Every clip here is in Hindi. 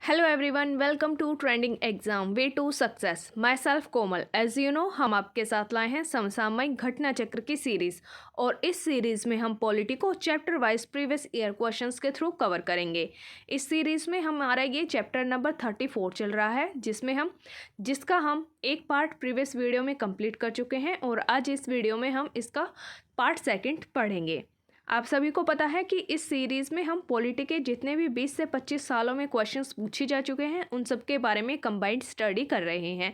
Hello everyone, welcome to trending exam way to success. Myself Komal. As you know, हम आपके साथ लाए हैं समसामयिक घटना चक्र की सीरीज़, और इस सीरीज़ में हम पॉलिटी को chapter wise previous year questions के थ्रू कवर करेंगे। इस सीरीज़ में हमारा ये चैप्टर नंबर 34 चल रहा है, जिसका हम एक पार्ट प्रीवियस वीडियो में कंप्लीट कर चुके हैं, और आज इस वीडियो में हम इसका पार्ट सेकेंड पढ़ेंगे। आप सभी को पता है कि इस सीरीज़ में हम पॉलिटी के जितने भी 20 से 25 सालों में क्वेश्चंस पूछे जा चुके हैं उन सब के बारे में कंबाइंड स्टडी कर रहे हैं।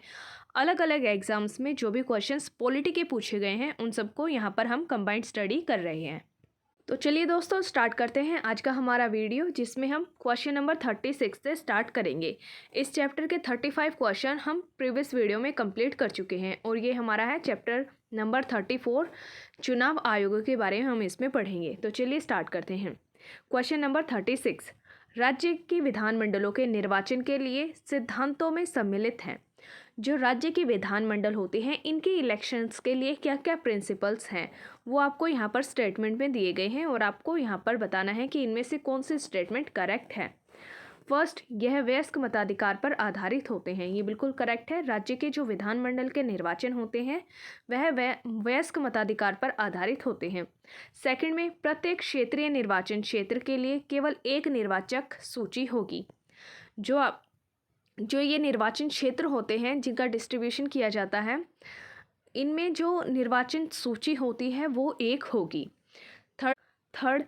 अलग अलग एग्जाम्स में जो भी क्वेश्चंस पॉलिटी के पूछे गए हैं उन सबको यहाँ पर हम कंबाइंड स्टडी कर रहे हैं। तो चलिए दोस्तों, स्टार्ट करते हैं आज का हमारा वीडियो, जिसमें हम क्वेश्चन नंबर 36 से स्टार्ट करेंगे। इस चैप्टर के 35 क्वेश्चन हम प्रीवियस वीडियो में कंप्लीट कर चुके हैं, और ये हमारा है चैप्टर नंबर 34, चुनाव आयोगों के बारे में हम इसमें पढ़ेंगे। तो चलिए स्टार्ट करते हैं। क्वेश्चन नंबर 36, राज्य की विधानमंडलों के निर्वाचन के लिए सिद्धांतों में सम्मिलित हैं। जो राज्य की विधानमंडल होती हैं, इनके इलेक्शंस के लिए क्या क्या प्रिंसिपल्स हैं वो आपको यहाँ पर स्टेटमेंट में दिए गए हैं, और आपको यहाँ पर बताना है कि इनमें से कौन सी स्टेटमेंट करेक्ट है। फर्स्ट, यह वयस्क मताधिकार पर आधारित होते हैं। ये बिल्कुल करेक्ट है। राज्य के जो विधानमंडल के निर्वाचन होते हैं वह वयस्क मताधिकार पर आधारित होते हैं। सेकंड में, प्रत्येक क्षेत्रीय निर्वाचन क्षेत्र के लिए केवल एक निर्वाचक सूची होगी। जो ये निर्वाचन क्षेत्र होते हैं जिनका डिस्ट्रीब्यूशन किया जाता है, इनमें जो निर्वाचन सूची होती है वो एक होगी। थर्ड,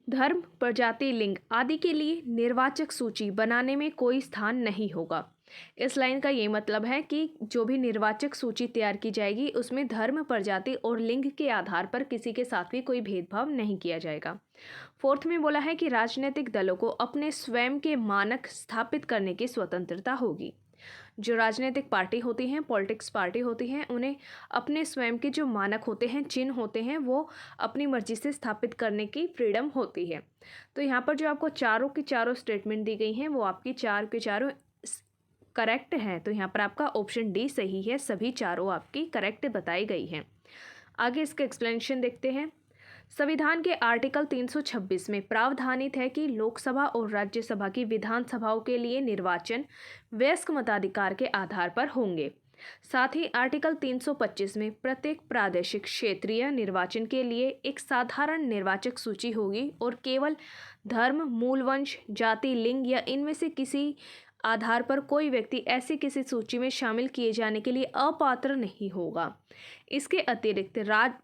धर्म, प्रजाति, लिंग आदि के लिए निर्वाचक सूची बनाने में कोई स्थान नहीं होगा। इस लाइन का ये मतलब है कि जो भी निर्वाचक सूची तैयार की जाएगी उसमें धर्म, प्रजाति और लिंग के आधार पर किसी के साथ भी कोई भेदभाव नहीं किया जाएगा। फोर्थ में बोला है कि राजनीतिक दलों को अपने स्वयं के मानक स्थापित करने की स्वतंत्रता होगी। जो राजनीतिक पार्टी होती हैं, पॉलिटिक्स पार्टी होती हैं, उन्हें अपने स्वयं के जो मानक होते हैं, चिन्ह होते हैं, वो अपनी मर्जी से स्थापित करने की फ्रीडम होती है। तो यहाँ पर जो आपको चारों की चारों स्टेटमेंट दी गई हैं वो आपकी चार के चारों करेक्ट हैं। तो यहाँ पर आपका ऑप्शन डी सही है, सभी चारों आपकी करेक्ट बताई गई हैं। आगे इसका एक्सप्लेनेशन देखते हैं। संविधान के आर्टिकल 326 में प्रावधानित है कि लोकसभा और राज्यसभा की विधानसभाओं के लिए निर्वाचन वयस्क मताधिकार के आधार पर होंगे। साथ ही आर्टिकल 325 में प्रत्येक प्रादेशिक क्षेत्रीय निर्वाचन के लिए एक साधारण निर्वाचक सूची होगी, और केवल धर्म, मूल वंश, जाति, लिंग या इनमें से किसी आधार पर कोई व्यक्ति ऐसी किसी सूची में शामिल किए जाने के लिए अपात्र नहीं होगा। इसके अतिरिक्त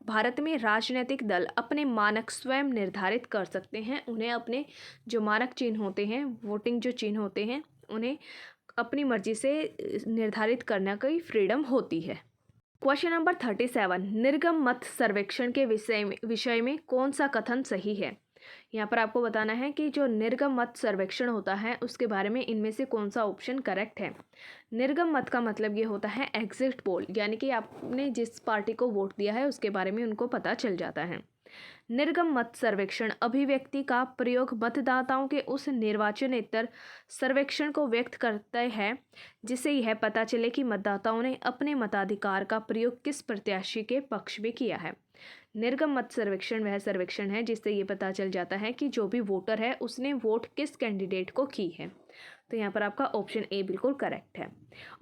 भारत में राजनीतिक दल अपने मानक स्वयं निर्धारित कर सकते हैं। उन्हें अपने जो मानक चिन्ह होते हैं, वोटिंग जो चिन्ह होते हैं, उन्हें अपनी मर्जी से निर्धारित करने की फ्रीडम होती है। क्वेश्चन नंबर 37, निर्गम मत सर्वेक्षण के विषय में कौन सा कथन सही है। यहाँ पर आपको बताना है कि जो निर्गम मत सर्वेक्षण होता है उसके बारे में इनमें से कौन सा ऑप्शन करेक्ट है। निर्गम मत का मतलब ये होता है एग्जिट पोल, यानी कि आपने जिस पार्टी को वोट दिया है उसके बारे में उनको पता चल जाता है। निर्गम मत सर्वेक्षण अभिव्यक्ति का प्रयोग मतदाताओं के उस निर्वाचनेतर सर्वेक्षण को व्यक्त करता है जिससे यह पता चले कि मतदाताओं ने अपने मताधिकार का प्रयोग किस प्रत्याशी के पक्ष में किया है। निर्गम मत सर्वेक्षण वह सर्वेक्षण है जिससे ये पता चल जाता है कि जो भी वोटर है उसने वोट किस कैंडिडेट को की है। तो यहाँ पर आपका ऑप्शन ए बिल्कुल करेक्ट है।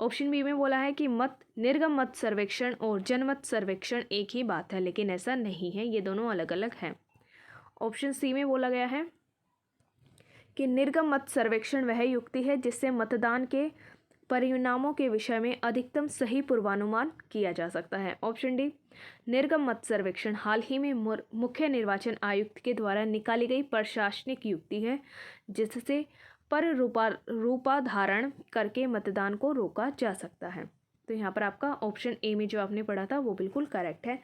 ऑप्शन बी में बोला है कि निर्गम मत सर्वेक्षण और जनमत सर्वेक्षण एक ही बात है, लेकिन ऐसा नहीं है, ये दोनों अलग अलग हैं। ऑप्शन सी में बोला गया है कि निर्गम मत सर्वेक्षण वह युक्ति है जिससे मतदान के परिणामों के विषय में अधिकतम सही पूर्वानुमान किया जा सकता है। ऑप्शन डी, निर्गम मत सर्वेक्षण हाल ही में मुख्य निर्वाचन आयुक्त के द्वारा निकाली गई प्रशासनिक युक्ति है जिससे रूपाधारण करके मतदान को रोका जा सकता है। तो यहाँ पर आपका ऑप्शन ए में जो आपने पढ़ा था वो बिल्कुल करेक्ट है।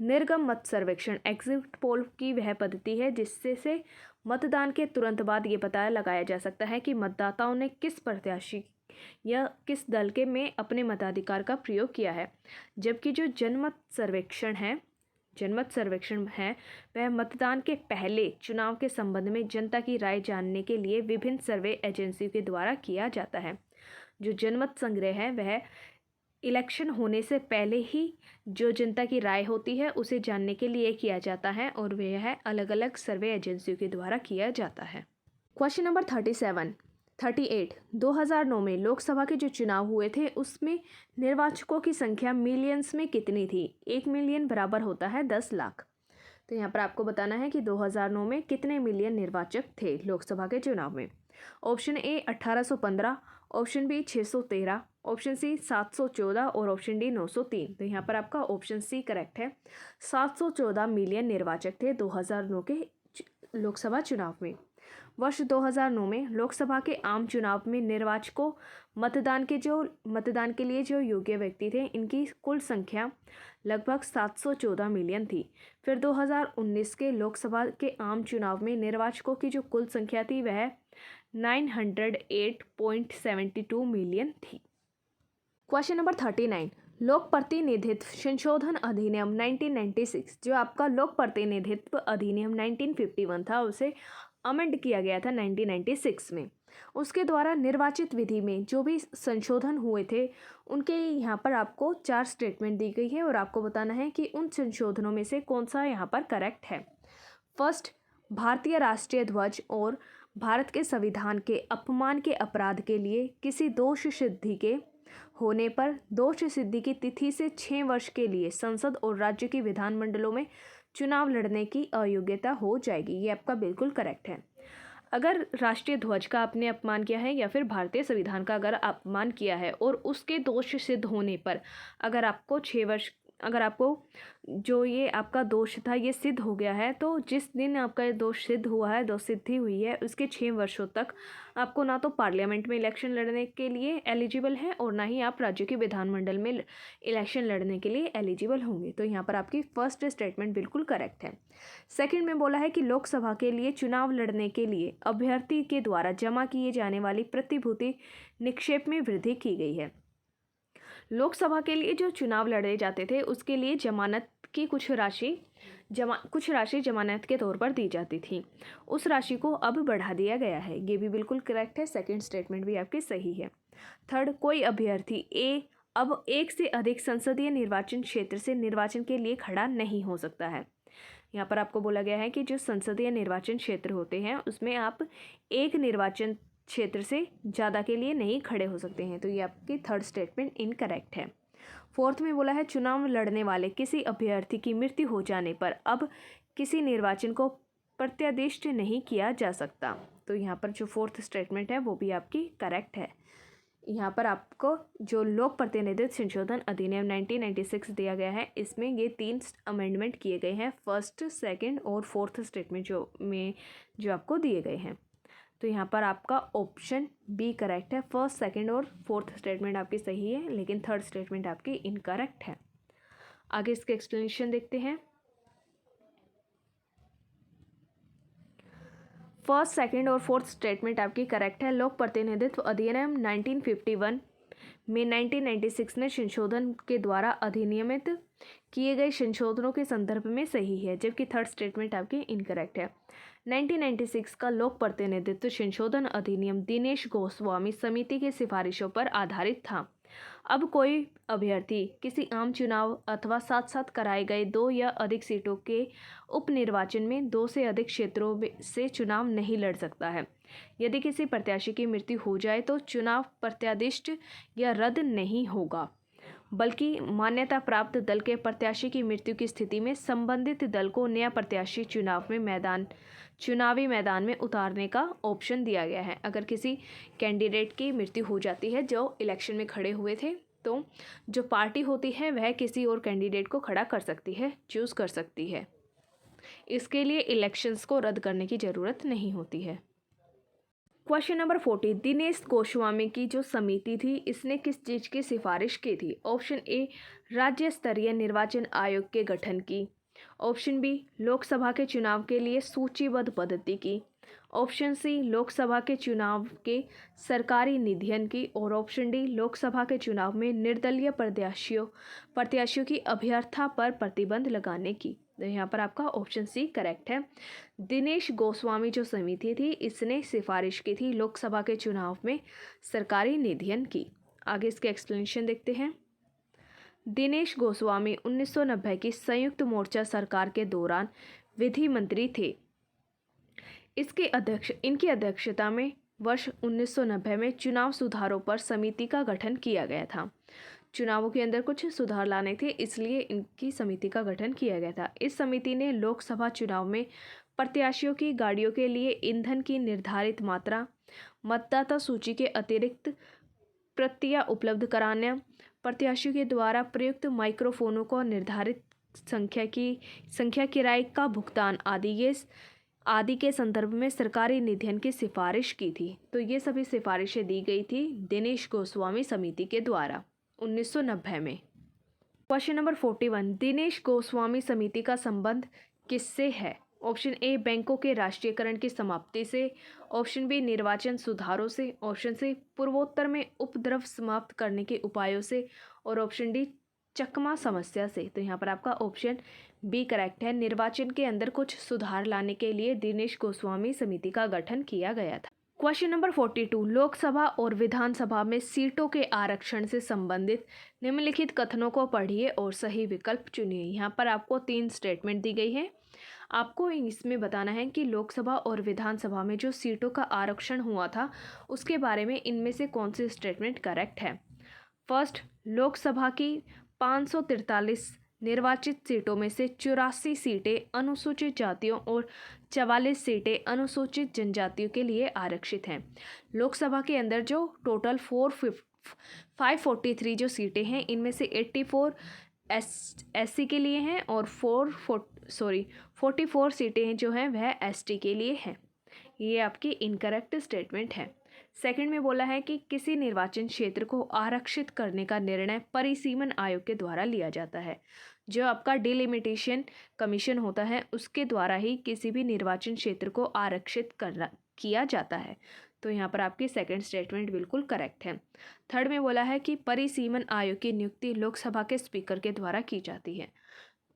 निर्गम मत सर्वेक्षण एग्जिट पोल की वह पद्धति है जिससे मतदान के तुरंत बाद ये पता लगाया जा सकता है कि मतदाताओं ने किस प्रत्याशी या किस दल के में अपने मताधिकार का प्रयोग किया है। जबकि जो जनमत सर्वेक्षण है वह मतदान के पहले चुनाव के संबंध में जनता की राय जानने के लिए विभिन्न सर्वे एजेंसियों के द्वारा किया जाता है। जो जनमत संग्रह है वह इलेक्शन होने से पहले ही जो जनता की राय होती है उसे जानने के लिए किया जाता है, और वह अलग अलग सर्वे एजेंसियों के द्वारा किया जाता है। क्वेश्चन नंबर 37, 38 2009 में लोकसभा के जो चुनाव हुए थे उसमें निर्वाचकों की संख्या मिलियंस में कितनी थी? 1 मिलियन बराबर होता है 10 लाख। तो यहाँ पर आपको बताना है कि 2009 में कितने मिलियन निर्वाचक थे लोकसभा के चुनाव में। Option A 1815, option B 613, option C 714 और ऑप्शन डी 903। तो यहाँ पर आपका ऑप्शन सी करेक्ट है। 714 मिलियन निर्वाचक थे 2009 के लोकसभा चुनाव में। वर्ष 2009 में लोकसभा के आम चुनाव में निर्वाचकों मतदान के लिए जो योग्य व्यक्ति थे इनकी कुल संख्या लगभग 714 मिलियन थी। फिर 2019 के लोकसभा के आम चुनाव में निर्वाचकों की जो कुल संख्या थी वह 908.72 मिलियन थी। क्वेश्चन नंबर 39 लोक प्रतिनिधित्व संशोधन अधिनियम 1996, जो आपका लोक प्रतिनिधित्व अधिनियम 1951 था उसे अमेंड किया गया था 1996 में। उसके द्वारा निर्वाचित विधि में जो भी संशोधन हुए थे उनके यहाँ पर आपको 4 स्टेटमेंट दी गई है और आपको बताना है कि उन संशोधनों में से कौन सा यहाँ पर करेक्ट है। फर्स्ट, भारतीय राष्ट्रीय ध्वज और भारत के संविधान के अपमान के अपराध के लिए किसी दोष सिद्धि के होने पर दोष सिद्धि की तिथि से 6 वर्ष के लिए संसद और राज्य की विधानमंडलों में चुनाव लड़ने की अयोग्यता हो जाएगी। ये आपका बिल्कुल करेक्ट है। अगर राष्ट्रीय ध्वज का आपने अपमान किया है या फिर भारतीय संविधान का अगर अपमान किया है और उसके दोष सिद्ध होने पर अगर आपको 6 वर्ष अगर आपको जो ये आपका दोष था ये सिद्ध हो गया है तो जिस दिन आपका ये दोष सिद्ध हुआ है, दोष सिद्धि हुई है, उसके 6 वर्षों तक आपको ना तो पार्लियामेंट में इलेक्शन लड़ने के लिए एलिजिबल है और ना ही आप राज्य के विधानमंडल में इलेक्शन लड़ने के लिए एलिजिबल होंगे। तो यहाँ पर आपकी फर्स्ट स्टेटमेंट बिल्कुल करेक्ट है। सेकंड में बोला है कि लोकसभा के लिए चुनाव लड़ने के लिए अभ्यर्थी के द्वारा जमा किए जाने वाली प्रतिभूति निक्षेप में वृद्धि की गई है। लोकसभा के लिए जो चुनाव लड़े जाते थे उसके लिए जमानत की कुछ राशि जमानत के तौर पर दी जाती थी, उस राशि को अब बढ़ा दिया गया है। ये भी बिल्कुल करेक्ट है। सेकंड स्टेटमेंट भी आपकी सही है। थर्ड, कोई अभ्यर्थी अब एक से अधिक संसदीय निर्वाचन क्षेत्र से निर्वाचन के लिए खड़ा नहीं हो सकता है। यहाँ पर आपको बोला गया है कि जो संसदीय निर्वाचन क्षेत्र होते हैं उसमें आप एक निर्वाचन क्षेत्र से ज़्यादा के लिए नहीं खड़े हो सकते हैं। तो ये आपकी थर्ड स्टेटमेंट इनकरेक्ट है। फोर्थ में बोला है चुनाव लड़ने वाले किसी अभ्यर्थी की मृत्यु हो जाने पर अब किसी निर्वाचन को प्रत्यादिष्ट नहीं किया जा सकता। तो यहाँ पर जो फोर्थ स्टेटमेंट है वो भी आपकी करेक्ट है। यहाँ पर आपको जो लोक प्रतिनिधित्व संशोधन अधिनियम 1996 दिया गया है इसमें ये 3 अमेंडमेंट किए गए हैं, फर्स्ट, सेकंड और फोर्थ स्टेटमेंट जो आपको दिए गए हैं। तो यहाँ पर आपका ऑप्शन बी करेक्ट है। फर्स्ट, सेकंड और फोर्थ स्टेटमेंट आपकी सही है लेकिन थर्ड स्टेटमेंट आपकी इनकरेक्ट है। आगे इसके एक्सप्लेनेशन देखते हैं। फर्स्ट, सेकंड और फोर्थ स्टेटमेंट आपकी करेक्ट है। लोक प्रतिनिधित्व अधिनियम 1951 में 1996 में संशोधन के द्वारा अधिनियमित किए गए संशोधनों के संदर्भ में सही है, जबकि थर्ड स्टेटमेंट आपकी इनकरेक्ट है। 1996 का लोक प्रतिनिधित्व संशोधन अधिनियम दिनेश गोस्वामी समिति की सिफारिशों पर आधारित था। अब कोई अभ्यर्थी किसी आम चुनाव अथवा साथ साथ कराए गए 2 या अधिक सीटों के उपनिर्वाचन में 2 से अधिक क्षेत्रों से चुनाव नहीं लड़ सकता है। यदि किसी प्रत्याशी की मृत्यु हो जाए तो चुनाव प्रत्यादिष्ट या रद्द नहीं होगा, बल्कि मान्यता प्राप्त दल के प्रत्याशी की मृत्यु की स्थिति में संबंधित दल को नया प्रत्याशी चुनावी मैदान में उतारने का ऑप्शन दिया गया है। अगर किसी कैंडिडेट की मृत्यु हो जाती है जो इलेक्शन में खड़े हुए थे तो जो पार्टी होती है वह किसी और कैंडिडेट को खड़ा कर सकती है, चूज़ कर सकती है। इसके लिए इलेक्शंस को रद्द करने की ज़रूरत नहीं होती है। क्वेश्चन नंबर 40 दिनेश गोस्वामी की जो समिति थी इसने किस चीज़ की सिफारिश की थी? ऑप्शन ए राज्य स्तरीय निर्वाचन आयोग के गठन की, ऑप्शन बी लोकसभा के चुनाव के लिए सूचीबद्ध पद्धति की, ऑप्शन सी लोकसभा के चुनाव के सरकारी निधियन की और ऑप्शन डी लोकसभा के चुनाव में निर्दलीय प्रत्याशियों की अभ्यर्थता पर प्रतिबंध लगाने की। तो यहाँ पर आपका ऑप्शन सी करेक्ट है। दिनेश गोस्वामी जो समिति थी इसने सिफारिश की थी लोकसभा के चुनाव में सरकारी निधियन की। आगे इसके एक्सप्लेनेशन देखते हैं। दिनेश गोस्वामी 1990 की संयुक्त मोर्चा सरकार के दौरान विधि मंत्री थे। इनकी अध्यक्षता में वर्ष 1990 में चुनाव सुधारों पर समिति का गठन किया गया था। चुनावों के अंदर कुछ सुधार लाने थे, इसलिए इनकी समिति का गठन किया गया था। इस समिति ने लोकसभा चुनाव में प्रत्याशियों की गाड़ियों के लिए ईंधन की निर्धारित मात्रा, मतदाता सूची के अतिरिक्त प्रतियां उपलब्ध कराना, प्रत्याशियों के द्वारा प्रयुक्त माइक्रोफोनों को निर्धारित संख्या किराए का भुगतान आदि के संदर्भ में सरकारी निधियन की सिफारिश की थी। तो ये सभी सिफारिशें दी गई थी दिनेश गोस्वामी समिति के द्वारा 1990 में। क्वेश्चन नंबर 41, दिनेश गोस्वामी समिति का संबंध किससे है? ऑप्शन ए बैंकों के राष्ट्रीयकरण की समाप्ति से, ऑप्शन बी निर्वाचन सुधारों से, ऑप्शन सी पूर्वोत्तर में उपद्रव समाप्त करने के उपायों से, और ऑप्शन डी चकमा समस्या से। तो यहाँ पर आपका ऑप्शन बी करेक्ट है। निर्वाचन के अंदर कुछ सुधार लाने के लिए दिनेश गोस्वामी समिति का गठन किया गया था। क्वेश्चन नंबर 42, लोकसभा और विधानसभा में सीटों के आरक्षण से संबंधित निम्नलिखित कथनों को पढ़िए और सही विकल्प चुनिए। यहाँ पर आपको 3 स्टेटमेंट दी गई है। आपको इसमें बताना है कि लोकसभा और विधानसभा में जो सीटों का आरक्षण हुआ था उसके बारे में इनमें से कौन सी स्टेटमेंट करेक्ट है। फर्स्ट, लोकसभा की 543 निर्वाचित सीटों में से 84 सीटें अनुसूचित जातियों और 44 सीटें अनुसूचित जनजातियों के लिए आरक्षित हैं। लोकसभा के अंदर जो टोटल 543 जो सीटें हैं, इनमें से 84 एससी के लिए हैं और 44 सीटें हैं जो हैं वह एसटी के लिए हैं। ये आपकी इनकरेक्ट स्टेटमेंट है। सेकंड में बोला है कि किसी निर्वाचन क्षेत्र को आरक्षित करने का निर्णय परिसीमन आयोग के द्वारा लिया जाता है। जो आपका डिलिमिटेशन कमीशन होता है उसके द्वारा ही किसी भी निर्वाचन क्षेत्र को आरक्षित किया जाता है। तो यहाँ पर आपकी सेकंड स्टेटमेंट बिल्कुल करेक्ट है। थर्ड में बोला है कि परिसीमन आयोग की नियुक्ति लोकसभा के स्पीकर के द्वारा की जाती है।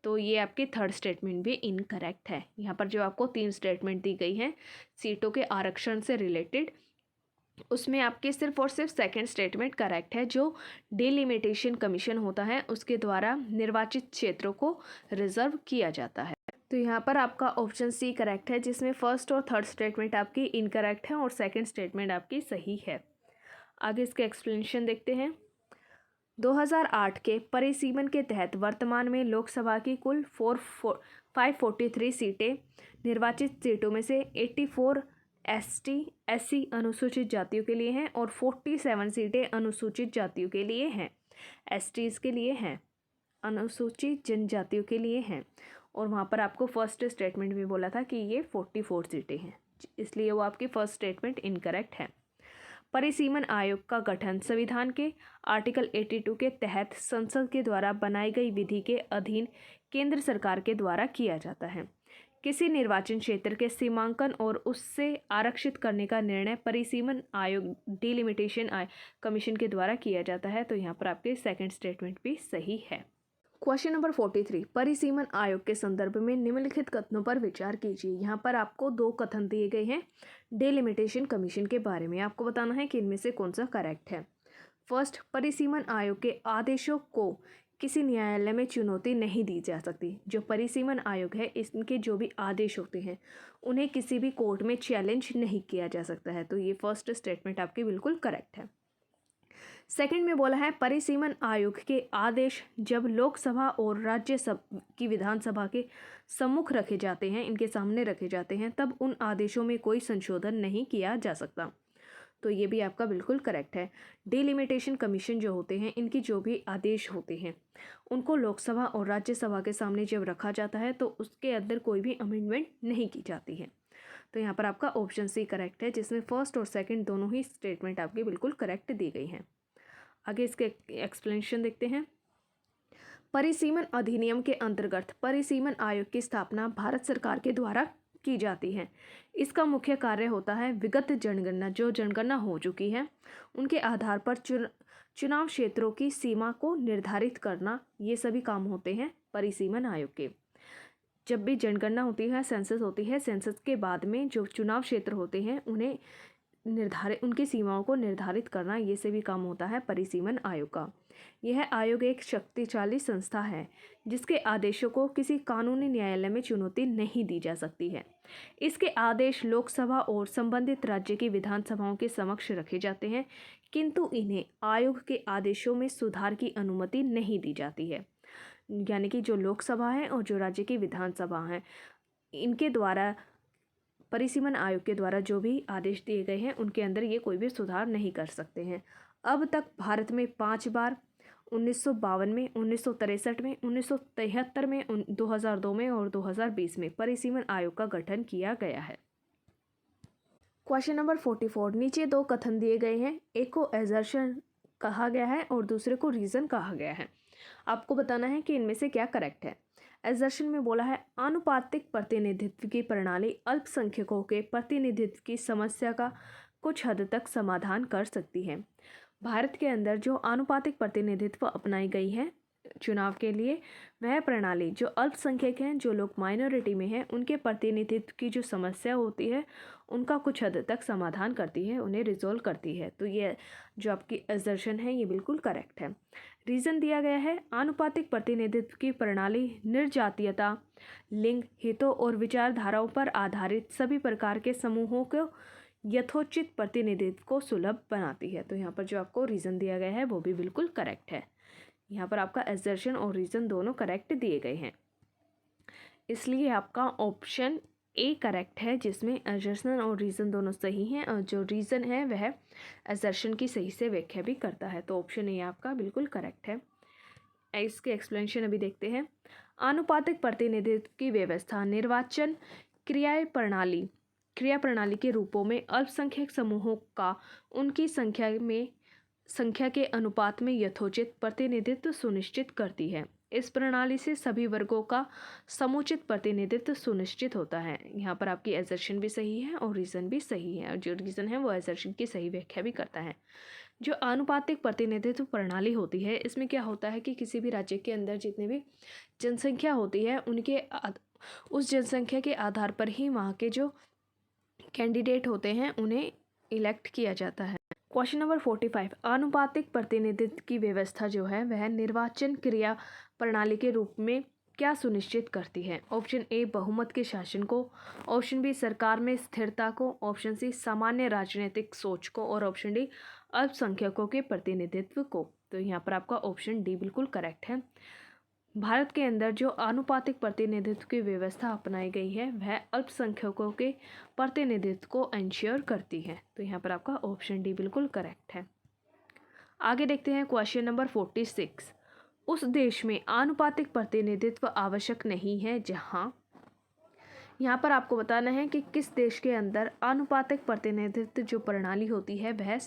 तो ये आपकी थर्ड स्टेटमेंट भी इनकरेक्ट है। यहाँ पर जो आपको 3 स्टेटमेंट दी गई हैं सीटों के आरक्षण से रिलेटेड, उसमें आपके सिर्फ और सिर्फ सेकंड स्टेटमेंट करेक्ट है। जो डिलिमिटेशन कमीशन होता है उसके द्वारा निर्वाचित क्षेत्रों को रिजर्व किया जाता है। तो यहाँ पर आपका ऑप्शन सी करेक्ट है, जिसमें फर्स्ट और थर्ड स्टेटमेंट आपकी इनकरेक्ट है और सेकंड स्टेटमेंट आपकी सही है। आगे इसके एक्सप्लेनेशन देखते हैं। 2008 के परिसीमन के तहत वर्तमान में लोकसभा की कुल 543 सीटें निर्वाचित सीटों में से 84 एससी अनुसूचित जातियों के लिए हैं और 47 सीटें अनुसूचित जातियों के लिए हैं, एसटीज के लिए हैं, अनुसूचित जनजातियों के लिए हैं। और वहाँ पर आपको फर्स्ट स्टेटमेंट में बोला था कि ये 44 सीटें हैं, इसलिए वो आपकी फर्स्ट स्टेटमेंट इनकरेक्ट है। परिसीमन आयोग का गठन संविधान के आर्टिकल 82 के तहत संसद के द्वारा बनाई गई विधि के अधीन केंद्र सरकार के द्वारा किया जाता है। किसी निर्वाचन क्षेत्र के सीमांकन और उससे आरक्षित करने का निर्णय परिसीमन आयोग डिलिमिटेशन कमीशन के द्वारा किया जाता है। तो यहाँ पर आपके सेकंड स्टेटमेंट भी सही है। क्वेश्चन नंबर 43, परिसीमन आयोग के संदर्भ में निम्नलिखित कथनों पर विचार कीजिए। यहाँ पर आपको 2 कथन दिए गए हैं डिलिमिटेशन कमीशन के बारे में। आपको बताना है कि इनमें से कौन सा करेक्ट है। फर्स्ट, परिसीमन आयोग के आदेशों को किसी न्यायालय में चुनौती नहीं दी जा सकती। जो परिसीमन आयोग है इनके जो भी आदेश होते हैं उन्हें किसी भी कोर्ट में चैलेंज नहीं किया जा सकता है। तो ये फर्स्ट स्टेटमेंट आपकी बिल्कुल करेक्ट है। सेकंड में बोला है परिसीमन आयोग के आदेश जब लोकसभा और राज्यसभा की विधानसभा के सम्मुख रखे जाते हैं, इनके सामने रखे जाते हैं, तब उन आदेशों में कोई संशोधन नहीं किया जा सकता। तो ये भी आपका बिल्कुल करेक्ट है। डिलिमिटेशन कमीशन जो होते हैं इनकी जो भी आदेश होते हैं उनको लोकसभा और राज्यसभा के सामने जब रखा जाता है तो उसके अंदर कोई भी अमेंडमेंट नहीं की जाती है। तो यहाँ पर आपका ऑप्शन सी करेक्ट है, जिसमें फर्स्ट और सेकंड दोनों ही स्टेटमेंट आपकी बिल्कुल करेक्ट दी गई हैं। आगे इसके एक्सप्लेनेशन देखते हैं। परिसीमन अधिनियम के अंतर्गत परिसीमन आयोग की स्थापना भारत सरकार के द्वारा की जाती है। इसका मुख्य कार्य होता है विगत जनगणना, जो जनगणना हो चुकी है उनके आधार पर चुनाव क्षेत्रों की सीमा को निर्धारित करना। ये सभी काम होते हैं परिसीमन आयोग के। जब भी जनगणना होती है, सेंसस होती है, सेंसस के बाद में जो चुनाव क्षेत्र होते हैं उन्हें उनकी सीमाओं को निर्धारित करना, ये से भी काम होता है परिसीमन आयोग का। यह आयोग एक शक्तिशाली संस्था है जिसके आदेशों को किसी कानूनी न्यायालय में चुनौती नहीं दी जा सकती है। इसके आदेश लोकसभा और संबंधित राज्य की विधानसभाओं के समक्ष रखे जाते हैं, किंतु इन्हें आयोग के आदेशों में सुधार की अनुमति नहीं दी जाती है। यानी कि जो लोकसभा है और जो राज्य की विधानसभा है, इनके द्वारा, परिसीमन आयोग के द्वारा जो भी आदेश दिए गए हैं उनके अंदर ये कोई भी सुधार नहीं कर सकते हैं। अब तक भारत में 5 बार 1952 में, 1963 में, 1973 में, 2002 में और 2020 में परिसीमन आयोग का गठन किया गया है। क्वेश्चन नंबर 44, नीचे 2 कथन दिए गए हैं, एक को एजर्शन कहा गया है और दूसरे को रीज़न कहा गया है। आपको बताना है कि इनमें से क्या करेक्ट है। एजर्शन में बोला है आनुपातिक प्रतिनिधित्व की प्रणाली अल्पसंख्यकों के प्रतिनिधित्व की समस्या का कुछ हद तक समाधान कर सकती है। भारत के अंदर जो आनुपातिक प्रतिनिधित्व अपनाई गई है चुनाव के लिए, वह प्रणाली जो अल्पसंख्यक हैं, जो लोग माइनॉरिटी में हैं, उनके प्रतिनिधित्व की जो समस्या होती है उनका कुछ हद तक समाधान करती है, उन्हें रिजोल्व करती है। तो ये जो आपकी एजर्शन है ये बिल्कुल करेक्ट है। रीज़न दिया गया है आनुपातिक प्रतिनिधित्व की प्रणाली निर्जातीयता, लिंग, हितों और विचारधाराओं पर आधारित सभी प्रकार के समूहों को यथोचित प्रतिनिधित्व को सुलभ बनाती है। तो यहाँ पर जो आपको रीज़न दिया गया है वो भी बिल्कुल करेक्ट है। यहाँ पर आपका एजर्शन और रीज़न दोनों करेक्ट दिए गए हैं, इसलिए आपका ऑप्शन ए करेक्ट है, जिसमें एजर्शन और रीज़न दोनों सही हैं और जो रीज़न है वह एजर्शन की सही से व्याख्या भी करता है। तो ऑप्शन ए आपका बिल्कुल करेक्ट है। इसके एक्सप्लेनेशन अभी देखते हैं। आनुपातिक प्रतिनिधित्व की व्यवस्था निर्वाचन क्रिया प्रणाली के रूपों में अल्पसंख्यक समूहों का उनकी संख्या के अनुपात में यथोचित प्रतिनिधित्व सुनिश्चित करती है। इस प्रणाली से सभी वर्गों का समुचित प्रतिनिधित्व सुनिश्चित होता है। यहाँ पर आपकी एजर्शन भी सही है और रीज़न भी सही है, और जो रीज़न है वो एजर्शन की सही व्याख्या भी करता है। जो आनुपातिक प्रतिनिधित्व प्रणाली होती है, इसमें क्या होता है कि किसी भी राज्य के अंदर जितनी भी जनसंख्या होती है उस जनसंख्या के आधार पर ही वहाँ के जो कैंडिडेट होते हैं उन्हें इलेक्ट किया जाता है। क्वेश्चन नंबर 45, आनुपातिक प्रतिनिधित्व की व्यवस्था जो है वह निर्वाचन क्रिया प्रणाली के रूप में क्या सुनिश्चित करती है। ऑप्शन ए बहुमत के शासन को, ऑप्शन बी सरकार में स्थिरता को, ऑप्शन सी सामान्य राजनीतिक सोच को और ऑप्शन डी अल्पसंख्यकों के प्रतिनिधित्व को। तो यहाँ पर आपका ऑप्शन डी बिल्कुल करेक्ट है। भारत के अंदर जो आनुपातिक प्रतिनिधित्व की व्यवस्था अपनाई गई है वह अल्पसंख्यकों के प्रतिनिधित्व को एंश्योर करती है। तो यहाँ पर आपका ऑप्शन डी बिल्कुल करेक्ट है। आगे देखते हैं क्वेश्चन नंबर 46, उस देश में आनुपातिक प्रतिनिधित्व आवश्यक नहीं है जहाँ, यहाँ पर आपको बताना है कि किस देश के अंदर आनुपातिक प्रतिनिधित्व जो प्रणाली होती है वह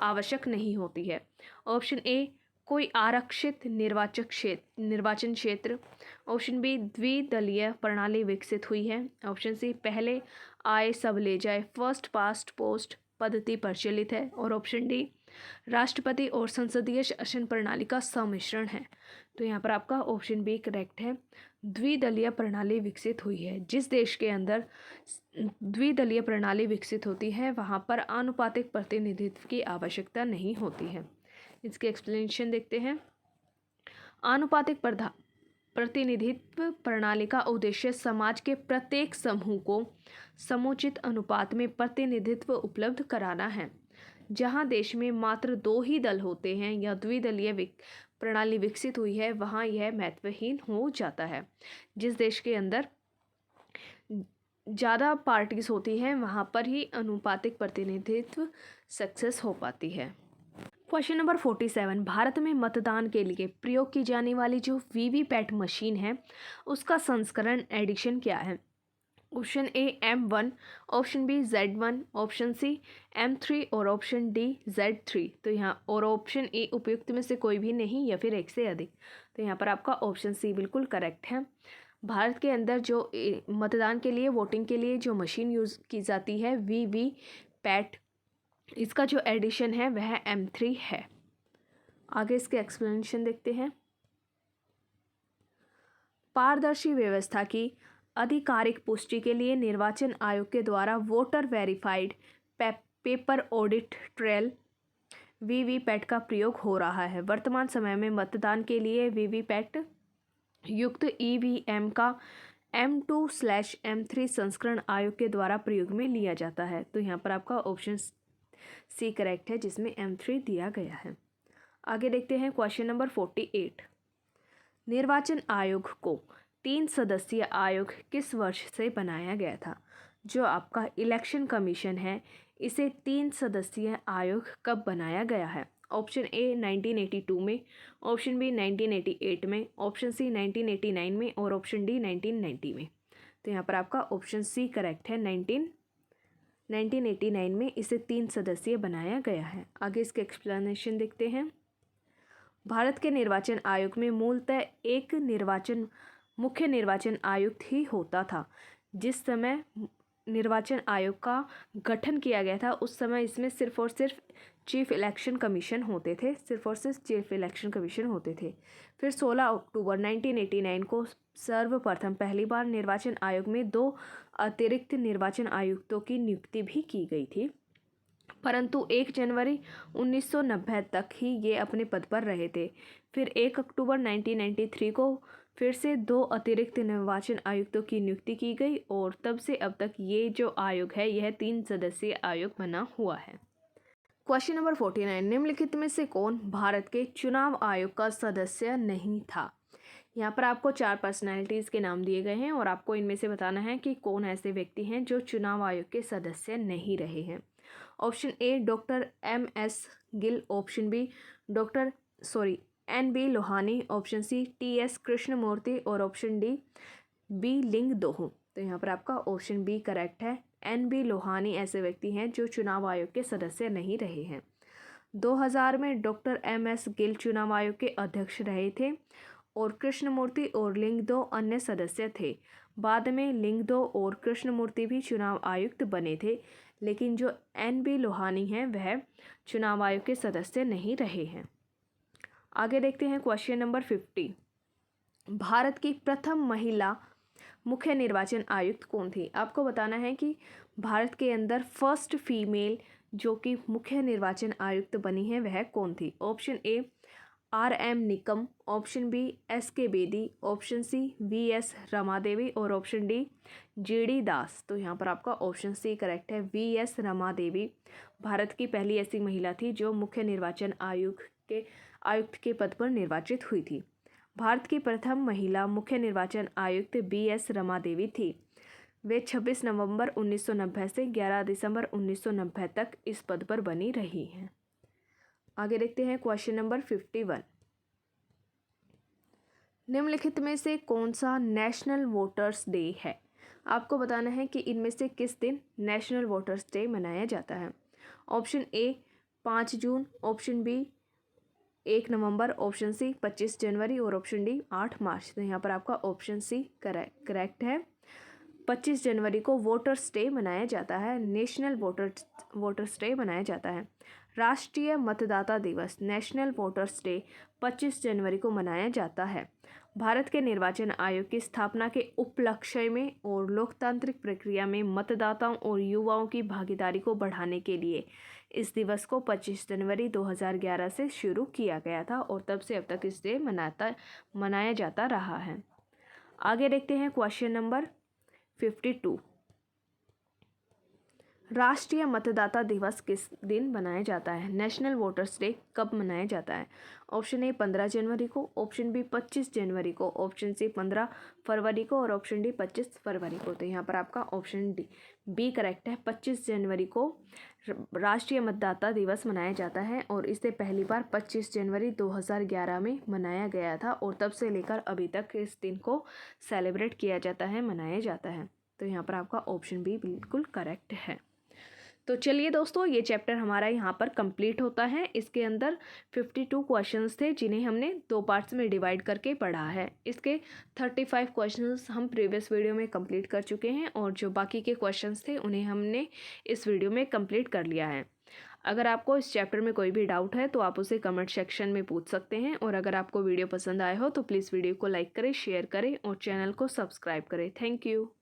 आवश्यक नहीं होती है। ऑप्शन ए कोई आरक्षित निर्वाचन क्षेत्र, ऑप्शन बी द्विदलीय प्रणाली विकसित हुई है, ऑप्शन सी पहले आए सब ले जाए फर्स्ट पास्ट पोस्ट पद्धति प्रचलित है, और ऑप्शन डी राष्ट्रपति और संसदीय शासन प्रणाली का सम्मिश्रण है। तो यहाँ पर आपका ऑप्शन बी करेक्ट है, द्विदलीय प्रणाली विकसित हुई है। जिस देश के अंदर द्विदलीय प्रणाली विकसित होती है वहाँ पर आनुपातिक प्रतिनिधित्व की आवश्यकता नहीं होती है। इसके एक्सप्लेनेशन देखते हैं। आनुपातिक प्रतिनिधित्व प्रणाली का उद्देश्य समाज के प्रत्येक समूह को समुचित अनुपात में प्रतिनिधित्व उपलब्ध कराना है। जहां देश में मात्र 2 ही दल होते हैं या द्विदलीय प्रणाली विकसित हुई है वहां यह महत्वहीन हो जाता है। जिस देश के अंदर ज़्यादा पार्टीज होती हैं वहां पर ही अनुपातिक प्रतिनिधित्व सक्सेस हो पाती है। क्वेश्चन नंबर 47, भारत में मतदान के लिए प्रयोग की जाने वाली जो वीवीपैट मशीन है उसका संस्करण एडिशन क्या है। Option A M1, option B Z1, option C M3 और ऑप्शन डी Z3। तो यहाँ और ऑप्शन ए उपयुक्त में से कोई भी नहीं या फिर एक से अधिक। तो यहाँ पर आपका ऑप्शन सी बिल्कुल करेक्ट है। भारत के अंदर जो मतदान के लिए, वोटिंग के लिए जो मशीन यूज़ की जाती है वीवीपैट, इसका जो एडिशन है वह M3 है। आगे इसके एक्सप्लेनेशन देखते हैं। पारदर्शी व्यवस्था की आधिकारिक पुष्टि के लिए निर्वाचन आयोग के द्वारा voter verified paper audit trail VVPAT का प्रयोग हो रहा है। वर्तमान समय में मतदान के लिए वीवीपैट युक्त ईवीएम का M2/M3 संस्करण आयोग के द्वारा प्रयोग में लिया जाता है। तो यहाँ पर आपका ऑप्शन सी करेक्ट है, जिसमें M3 दिया गया है। आगे देखते हैं क्वेश्चन नंबर 48। निर्वाचन आयोग को 3 सदस्यीय आयोग किस वर्ष से बनाया गया था? जो आपका इलेक्शन कमीशन है, इसे 3 सदस्यीय आयोग कब बनाया गया है? ऑप्शन ए 1982 में, ऑप्शन बी 1988 में, ऑप्शन सी 1989 में और ऑप्शन डी 1990 में। तो यहाँ पर आपका ऑप्शन सी करेक्ट है, 1989 में इसे 3 सदस्यीय बनाया गया है। आगे इसके एक्सप्लेनेशन देखते हैं। भारत के निर्वाचन आयोग में मूलतः एक मुख्य निर्वाचन आयुक्त ही होता था। जिस समय निर्वाचन आयोग का गठन किया गया था उस समय इसमें सिर्फ और सिर्फ चीफ इलेक्शन कमीशन होते थे, फिर 16 अक्टूबर 1989 को सर्वप्रथम पहली बार निर्वाचन आयोग में 2 अतिरिक्त निर्वाचन आयुक्तों की नियुक्ति भी की गई थी, परंतु 1 जनवरी 1990 तक ही ये अपने पद पर रहे थे। फिर 1 अक्टूबर 1993 को फिर से 2 अतिरिक्त निर्वाचन आयुक्तों की नियुक्ति की गई और तब से अब तक ये जो आयोग है यह 3 सदस्यीय आयोग बना हुआ है। Question number 49। निम्नलिखित में से कौन भारत के चुनाव आयोग का सदस्य नहीं था? यहाँ पर आपको 4 पर्सनैलिटीज़ के नाम दिए गए हैं और आपको इनमें से बताना है कि कौन ऐसे व्यक्ति हैं जो चुनाव आयोग के सदस्य नहीं रहे हैं। ऑप्शन ए डॉक्टर MS गिल, option B NB Lohani, option C TS Krishnamurthy और ऑप्शन डी बी लिंग दोहू। तो यहाँ पर आपका ऑप्शन बी करेक्ट है, NB लोहानी ऐसे व्यक्ति हैं जो चुनाव आयोग के सदस्य नहीं रहे हैं। 2000 में डॉक्टर MS गिल चुनाव आयोग के अध्यक्ष रहे थे और कृष्णमूर्ति और लिंगदो अन्य सदस्य थे। बाद में लिंगदो और कृष्णमूर्ति भी चुनाव आयुक्त बने थे, लेकिन जो NB लोहानी हैं वह चुनाव आयोग के सदस्य नहीं रहे हैं। आगे देखते हैं क्वेश्चन नंबर 50। भारत की प्रथम महिला मुख्य निर्वाचन आयुक्त कौन थी? आपको बताना है कि भारत के अंदर फर्स्ट फीमेल जो कि मुख्य निर्वाचन आयुक्त बनी है वह कौन थी? Option A RM Nikam, option B SK Bedi, option C VS Ramadevi और ऑप्शन डी GD दास। तो यहाँ पर आपका ऑप्शन सी करेक्ट है, VS रमादेवी भारत की पहली ऐसी महिला थी जो मुख्य निर्वाचन आयुक्त के पद पर निर्वाचित हुई थी। भारत की प्रथम महिला मुख्य निर्वाचन आयुक्त BS रमादेवी थी। वे 26 नवंबर 1990 से 11 दिसंबर 1990 तक इस पद पर बनी रही हैं। आगे देखते हैं क्वेश्चन नंबर 51। निम्नलिखित में से कौन सा नेशनल वोटर्स डे है? आपको बताना है कि इनमें से किस दिन नेशनल वोटर्स डे मनाया जाता है। ऑप्शन ए 5 जून, ऑप्शन बी 1 नवंबर, ऑप्शन सी 25 जनवरी और ऑप्शन डी 8 मार्च। तो यहाँ पर आपका ऑप्शन सी करेक्ट है, 25 जनवरी को वोटर्स डे मनाया जाता है, नेशनल वोटर्स डे मनाया जाता है। राष्ट्रीय मतदाता दिवस नेशनल वोटर्स डे 25 जनवरी को मनाया जाता है। भारत के निर्वाचन आयोग की स्थापना के उपलक्ष्य में और लोकतांत्रिक प्रक्रिया में मतदाताओं और युवाओं की भागीदारी को बढ़ाने के लिए इस दिवस को 25 जनवरी 2011 से शुरू किया गया था और तब से अब तक इस डे मनाया जाता रहा है। आगे देखते हैं क्वेश्चन नंबर 52। राष्ट्रीय मतदाता दिवस किस दिन मनाया जाता है? नेशनल वोटर्स डे कब मनाया जाता है? ऑप्शन ए 15 जनवरी को, ऑप्शन बी 25 जनवरी को, ऑप्शन सी 15 फरवरी को और ऑप्शन डी 25 फरवरी को। तो यहाँ पर आपका ऑप्शन बी करेक्ट है, 25 जनवरी को राष्ट्रीय मतदाता दिवस मनाया जाता है और इसे पहली बार 25 जनवरी 2011 में मनाया गया था और तब से लेकर अभी तक इस दिन को सेलिब्रेट किया जाता है, मनाया जाता है। तो यहाँ पर आपका ऑप्शन बी बिल्कुल करेक्ट है। तो चलिए दोस्तों, ये चैप्टर हमारा यहाँ पर कंप्लीट होता है। इसके अंदर 52 क्वेश्चंस थे जिन्हें हमने 2 पार्ट्स में डिवाइड करके पढ़ा है। इसके 35 क्वेश्चंस हम प्रीवियस वीडियो में कंप्लीट कर चुके हैं और जो बाकी के क्वेश्चंस थे उन्हें हमने इस वीडियो में कंप्लीट कर लिया है। अगर आपको इस चैप्टर में कोई भी डाउट है तो आप उसे कमेंट सेक्शन में पूछ सकते हैं और अगर आपको वीडियो पसंद आए हो तो प्लीज़ वीडियो को लाइक करें, शेयर करें और चैनल को सब्सक्राइब करें। Thank you.